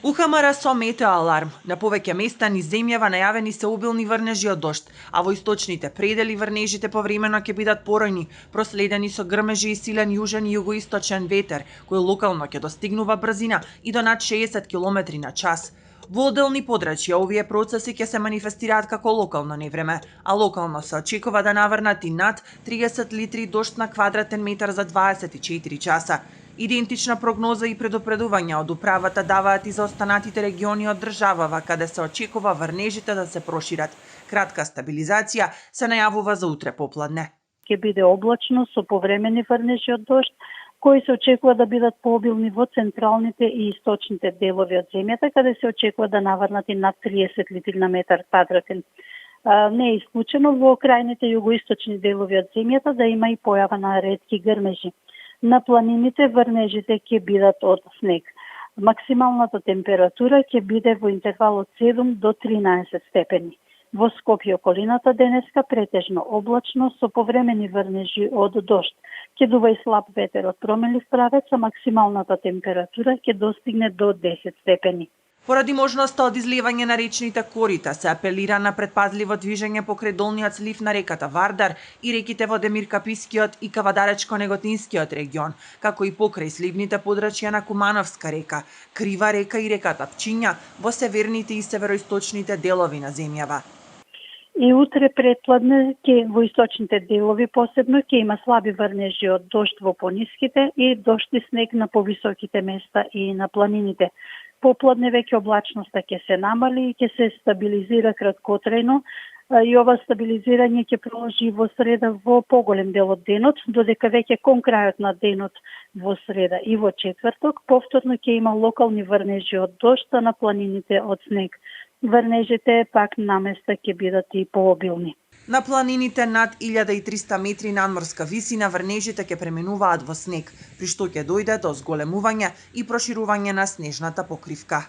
УХМР со метеоаларм. На повеќе места низ земјава најавени се обилни врнежи од дожд, а во источните предели врнежите повремено ќе бидат поројни, проследени со грмежи и силен јужен и југоисточен ветер, кој локално ќе достигнува брзина и до над 60 км на час. Во одделни подрачја овие процеси ќе се манифестираат како локално невреме, а локално се очекува да наврнат и над 30 литри дожд на квадратен метар за 24 часа. Идентична прогноза и предупредувања од управата даваат и за останатите региони од државава, каде се очекува врнежите да се прошират. Кратка стабилизација се најавува за утре попладне. Ќе биде облачно со повремени врнежи од дожд, кои се очекува да бидат пообилни во централните и источните делови од земјата, каде се очекува да наврнат и над 30 литри на метар квадратен. Не е исклучено во крајните југоисточни делови од земјата да има и појава на ретки грмежи. На планините врнежите ќе бидат од снег. Максималната температура ќе биде во интервал од 7 до 13 степени. Во Скопје околината денеска претежно облачно со повремени врнежи од дожд. Ќе дува и слаб ветер од променлив правец, а максималната температура ќе достигне до 10 степени. Поради можноста од изливање на речните корита се апелира на предпазливо движење покрај долниот слив на реката Вардар и реките во Демир-Капискиот и Кавадаречко-Неготинскиот регион, како и покрај сливните подрачја на Кумановска река, Крива река и реката Пчиња во северните и североисточните делови на земјава. И утре предпладне во источните делови посебно ќе има слаби врнежи од дожд во пониските и дожд и снег на повисоките места и на планините. Попладне веќе облачноста ќе се намали и ќе се стабилизира краткотрајно и ова стабилизирање ќе продолжи во среда во поголем дел од денот, додека веќе кон крајот на денот во среда и во четврток повторно ќе има локални врнежи од дожд, а на планините од снег. Врнежите пак наместа ќе бидат и пообилни. На планините над 1300 метри надморска висина врнежите ќе преминуваат во снег, при што ќе дојде до зголемување и проширување на снежната покривка.